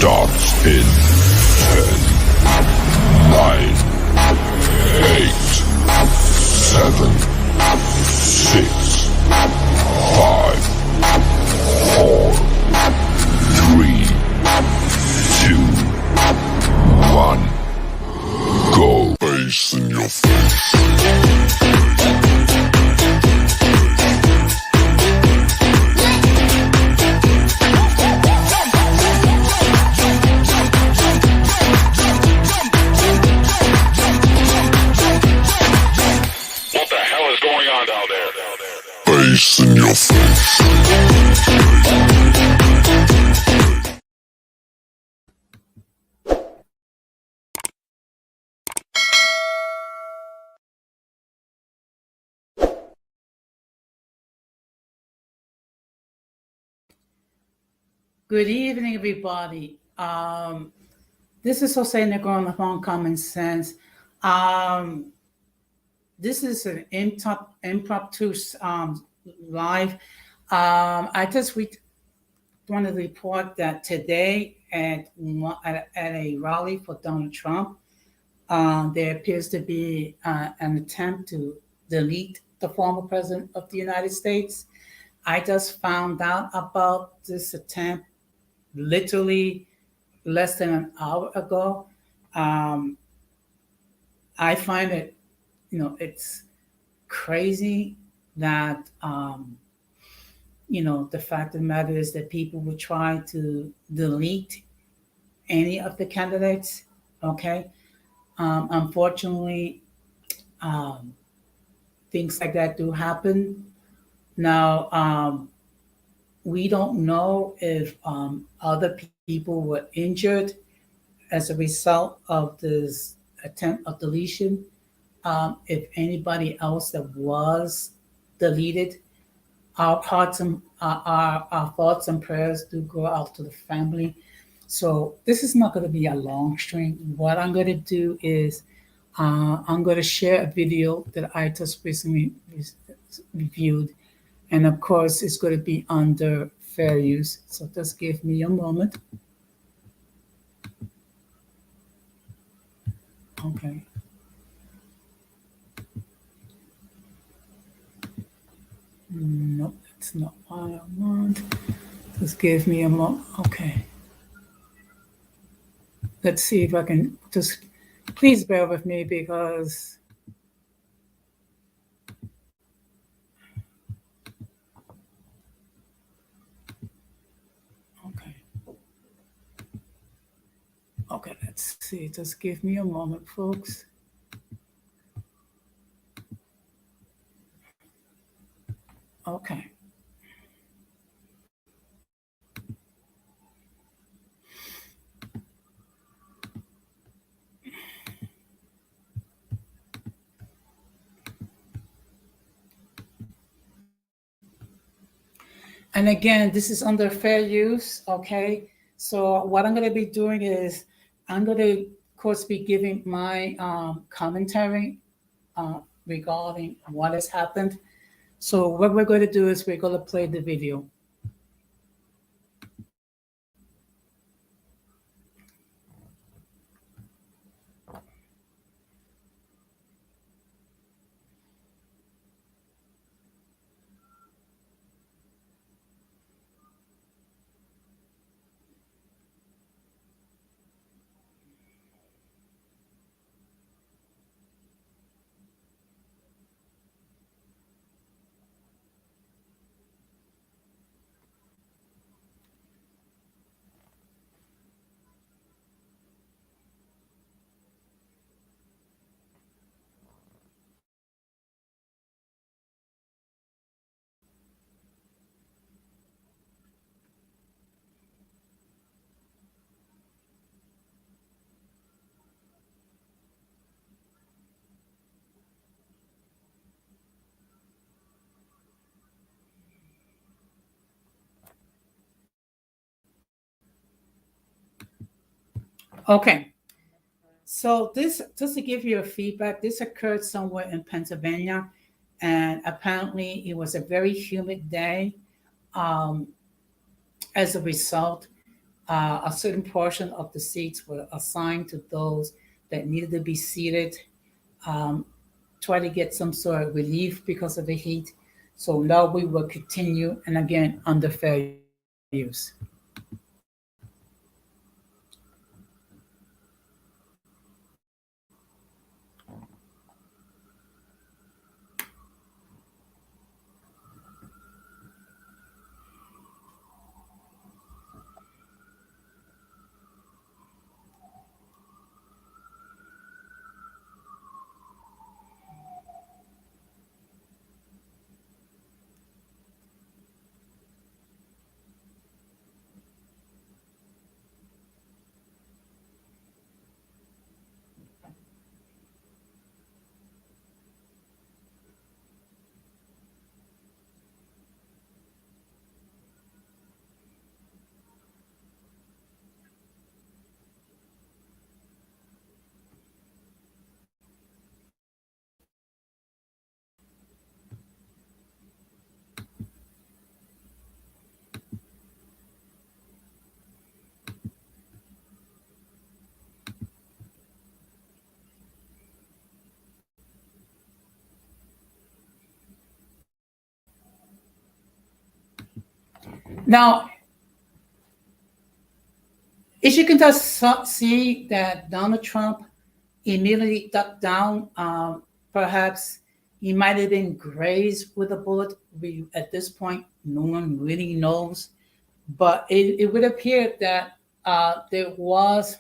starts in 10, 9, 8, 7, 6, 5, 4, 3, 2, 1. Go. Face in your face. Face in your face. Good evening, everybody. This is Jose Negron on Common Sense. This is an impromptu live. I just want to report that today at a rally for Donald Trump, there appears to be an attempt to delete the former president of the United States. I just found out about this attempt literally less than an hour ago. I find it, it's crazy that, the fact of the matter is that people would try to delete any of the candidates. Okay. Unfortunately, things like that do happen. Now, we don't know if other people were injured as a result of this attempt of deletion. If anybody else that was deleted, our thoughts and prayers do go out to the family. So this is not going to be a long stream. What I'm going to do is I'm going to share a video that I just recently reviewed. And of course, it's going to be under fair use. So just give me a moment. Okay. Nope, that's not what I want. Just give me a moment. Okay. Let's see if I can just, please bear with me because okay, let's see. Just give me a moment, folks. Okay. And again, this is under fair use, okay? So what I'm going to be doing is I'm going to, of course, be giving my commentary regarding what has happened. So what we're going to do is we're going to play the video. Okay. So this, just to give you a feedback, this occurred somewhere in Pennsylvania, and apparently it was a very humid day. As a result, A certain portion of the seats were assigned to those that needed to be seated, um, try to get some sort of relief because of the heat. So now we will continue, and again, under fair use. Now, as you can just see that Donald Trump immediately ducked down. Perhaps he might have been grazed with a bullet. At this point, no one really knows. But it would appear that there was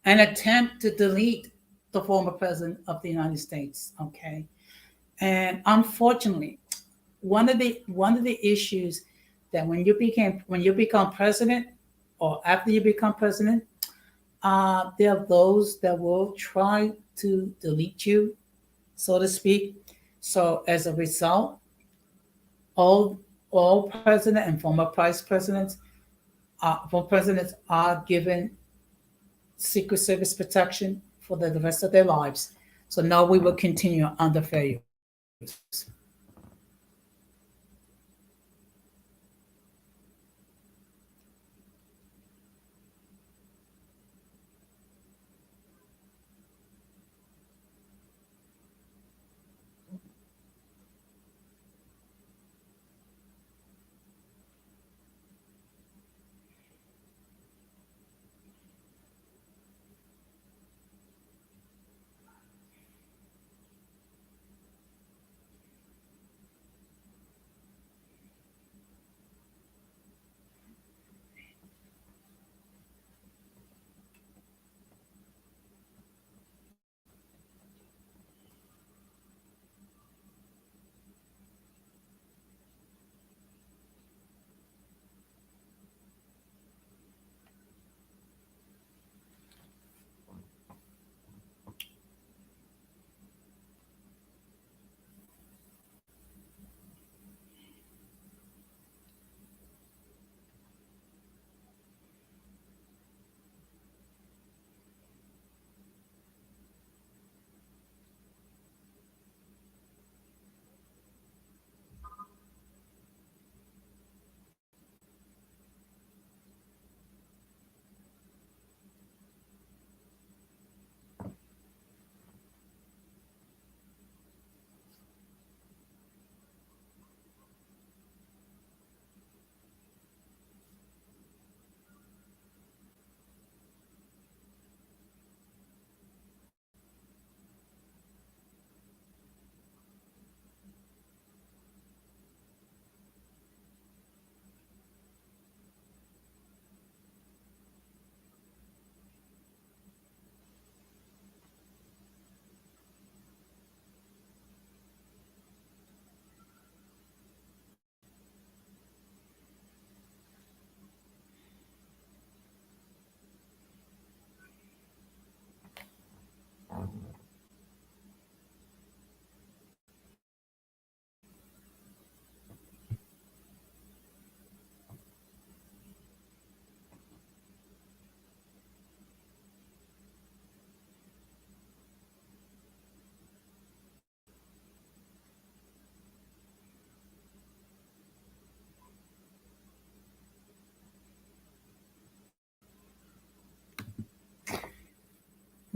an attempt to delete the former president of the United States. Okay, and unfortunately, one of the issues that when you become president or after you become president, there are those that will try to delete you, so to speak. So as a result, all all president and former presidents are given Secret Service protection for the rest of their lives. So now we will continue under fair use.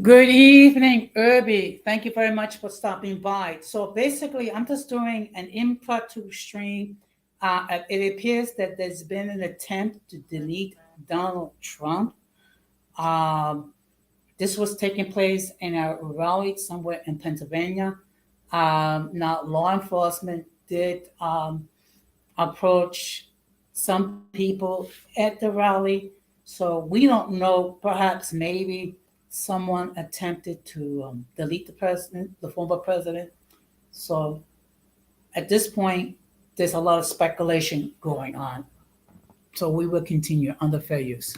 Good evening, Irby. Thank you very much for stopping by. So basically, I'm just doing an impromptu stream. It appears that there's been an attempt to delete Donald Trump. Um, this was taking place in a rally somewhere in Pennsylvania. Now, law enforcement did approach some people at the rally. So we don't know. Perhaps maybe someone attempted to delete the president, the former president. So at this point, there's a lot of speculation going on. So we will continue under fair use.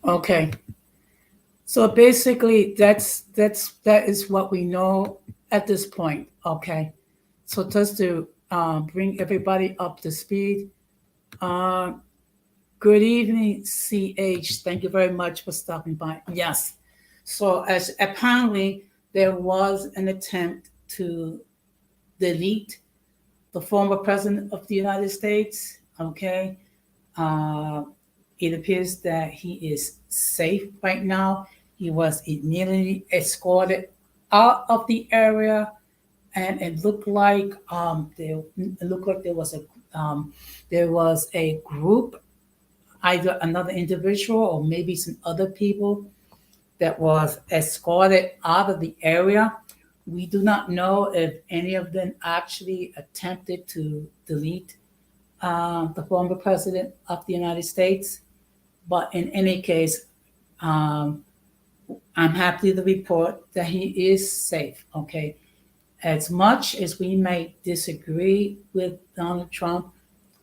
Okay. So basically, that is what we know at this point. Okay. So just to bring everybody up to speed. Uh, Good evening, CH. Thank you very much for stopping by. Yes. So, as apparently there was an attempt to delete the former president of the United States. Okay. Uh, it appears that he is safe right now. He was immediately escorted out of the area, and it looked like there was a group, either another individual or maybe some other people that was escorted out of the area. We do not know if any of them actually attempted to delete the former president of the United States. But in any case, um, I'm happy to report that he is safe. Okay. As much as we may disagree with Donald Trump,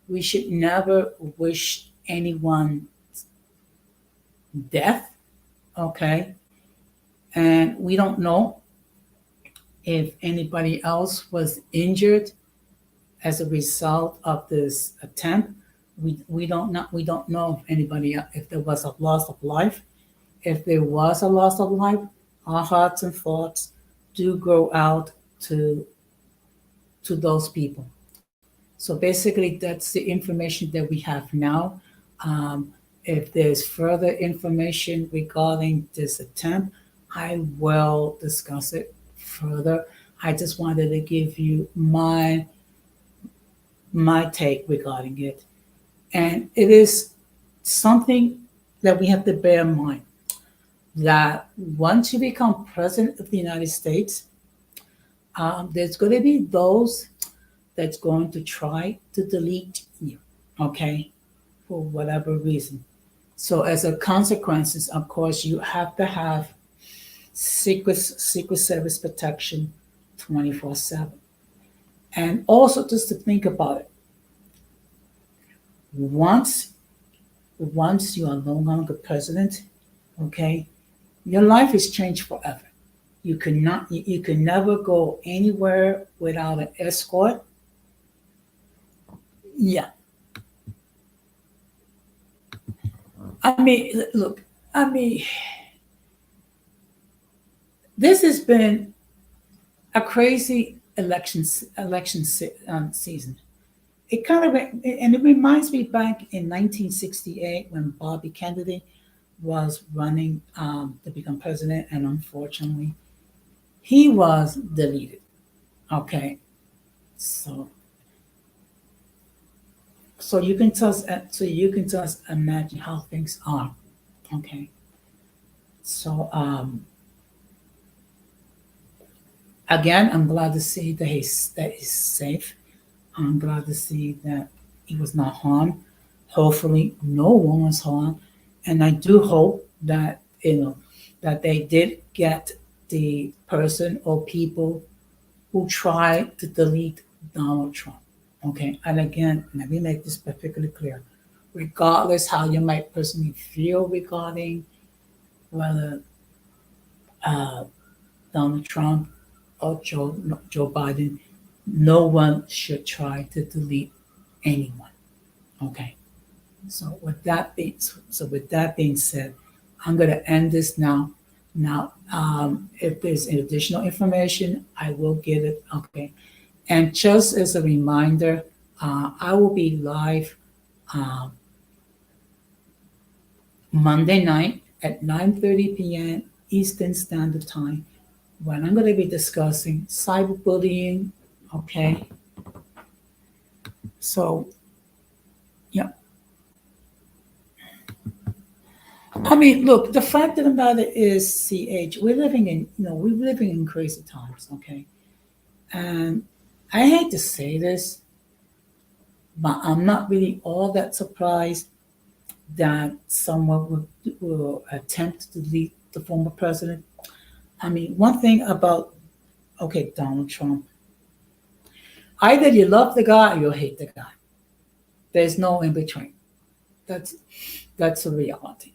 we should never wish anyone death. Okay. And we don't know if anybody else was injured as a result of this attempt. We don't know if anybody, if there was a loss of life. If there was a loss of life, our hearts and thoughts do go out to those people. So basically, that's the information that we have now. If there's further information regarding this attempt, I will discuss it further. I just wanted to give you my take regarding it, and it is something that we have to bear in mind that once you become president of the United States, there's going to be those that's going to try to delete you, okay, for whatever reason. So as a consequences, of course, you have to have Secret Service protection 24/7. And also just to think about it, once once you are no longer president, okay, your life is changed forever. You can never go anywhere without an escort. Yeah, I mean, look, I mean, this has been a crazy season. It kind of and it reminds me back in 1968 when Bobby Kennedy was running to become president, and unfortunately, he was deleted. Okay, so so you can just imagine how things are. Okay, so again, I'm glad to see that he's safe. I'm glad to see that he was not harmed. Hopefully, no one was harmed, and I do hope that that they did get the person or people who tried to delete Donald Trump. Okay, and again, let me make this perfectly clear. Regardless how you might personally feel regarding whether uh, Donald Trump or Joe Biden, no one should try to delete anyone. Okay. With that being said, I'm going to end this now. Now, if there's additional information, I will get it. Okay. And just as a reminder, I will be live um, Monday night at 9:30 p.m. Eastern Standard Time when I'm going to be discussing cyberbullying. Okay. So, yeah. I mean, look, the fact of the matter is, CH, we're living in crazy times, okay? And I hate to say this, but I'm not really all that surprised that someone will attempt to delete the former president. I mean, one thing about, okay, Donald Trump, either you love the guy or you hate the guy. There's no in between. That's that's a reality.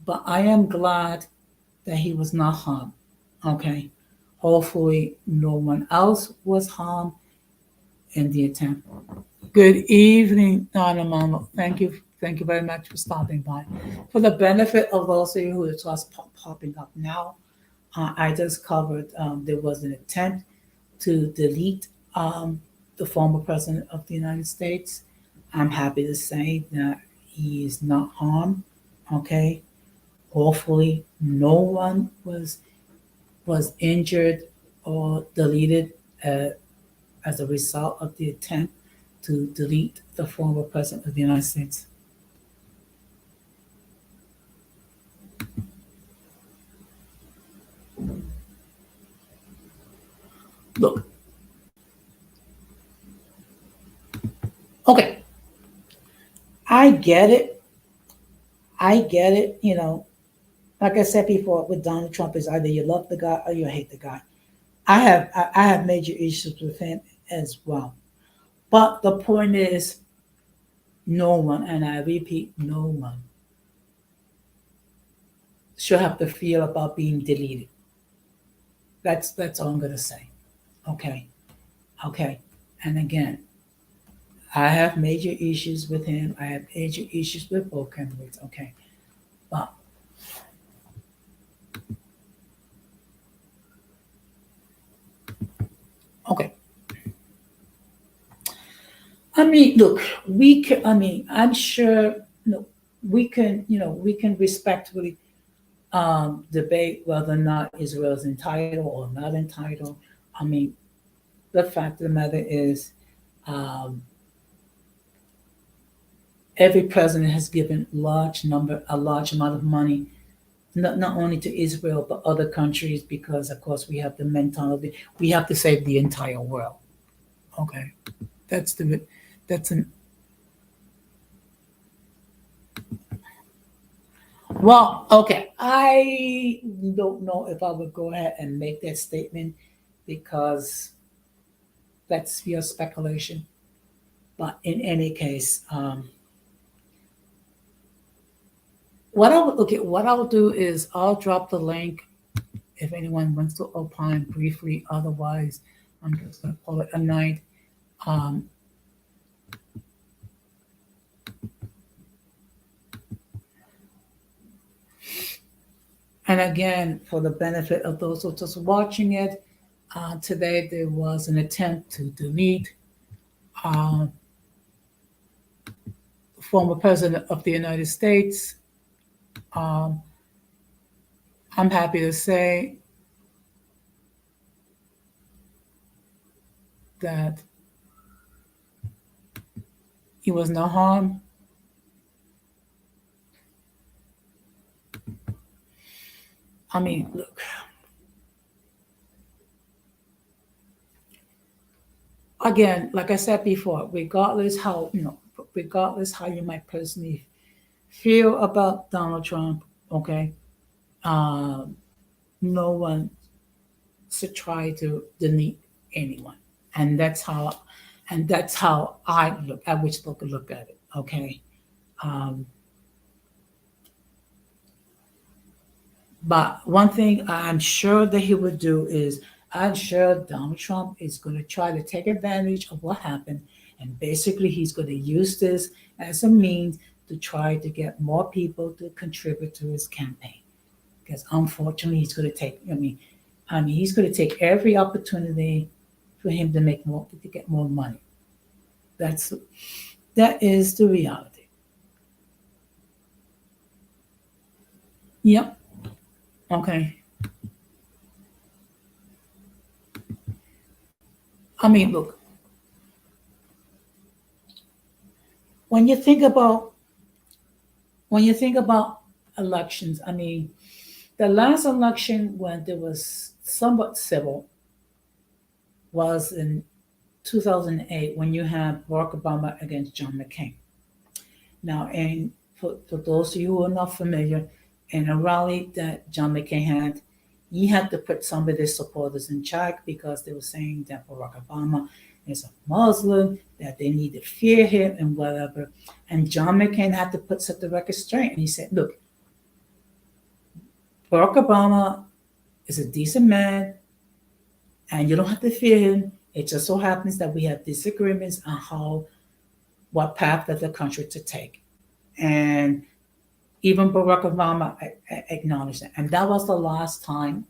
But I am glad that he was not harmed. Okay. Hopefully no one else was harmed in the attempt. Good evening, Donna Mama. Thank you very much for stopping by. For the benefit of those of you who are just popping up now, I just covered there was an attempt to delete the former president of the United States. I'm happy to say that he is not harmed. Okay, hopefully no one was injured or deleted uh, as a result of the attempt to delete the former president of the United States. Look, okay, I get it. I get it. Like I said before, with Donald Trump is either you love the guy or you hate the guy. I have major issues with him as well. But the point is, no one, and I repeat, no one should have to feel about being deleted. That's all I'm gonna say. Okay, okay. And again, I have major issues with him. I have major issues with both candidates. Okay, but okay. I mean, look, we can. I mean, I'm sure. We can. We can respectfully debate whether or not Israel is entitled or not entitled. I mean, the fact of the matter is, um, every president has given a large amount of money, not only to Israel but other countries, because of course we have the mentality we have to save the entire world. Okay, that's the that's an well. Okay, I don't know if I would go ahead and make that statement because that's your speculation. But in any case, what I'll do is I'll drop the link if anyone wants to opine briefly, otherwise, I'm just going to call it a night. Um, and again, for the benefit of those who are just watching it, today there was an attempt to delete uh, the former president of the United States. Um, I'm happy to say that he was no harm. I mean, look, again, like I said before, regardless how you might personally feel about Donald Trump, okay, um, no one should try to delete anyone, and that's how I look at which look at it. Okay, um, but one thing I'm sure that he would do is I'm sure Donald Trump is going to try to take advantage of what happened, and basically he's going to use this as a means to try to get more people to contribute to his campaign. Because unfortunately, he's going to take. I mean, he's going to take every opportunity for him to make more to get more money. That's that is the reality. Yep. Okay. I mean, look, when you think about when you think about elections, I mean, the last election when there was somewhat civil was in 2008 when you had Barack Obama against John McCain. Now, and for those of you who are not familiar, in a rally that John McCain had, he had to put some of his supporters in check because they were saying that Barack Obama is a Muslim, that they need to fear him and whatever. And John McCain had to set the record straight. And he said, look, Barack Obama is a decent man and you don't have to fear him. It just so happens that we have disagreements on what path that the country to take. And even Barack Obama acknowledged that. And that was the last time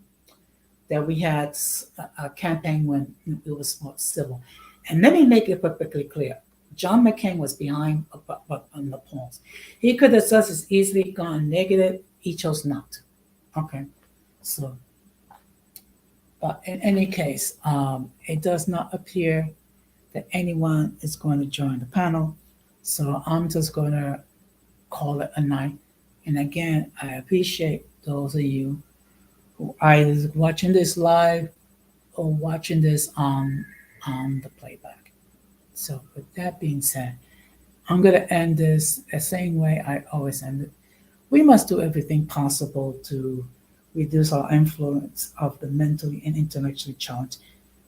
that we had a campaign when it was more civil. And let me make it perfectly clear. John McCain was behind on the polls. He could have just as easily gone negative. He chose not to. Okay. So, but in any case, it does not appear that anyone is going to join the panel. So I'm just going to call it a night. And again, I appreciate those of you who are either watching this live or watching this on the playback. So with that being said, I'm going to end this the same way I always end it. We must do everything possible to reduce our influence of the mentally and intellectually challenged.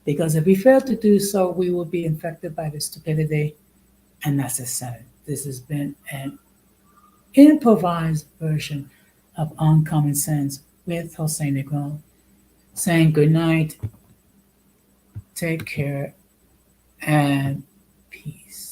Because if we fail to do so, we will be infected by the stupidity and necessary. This has been an improvised version of Uncommon Sense with Jose Negron saying good night, take care, and peace.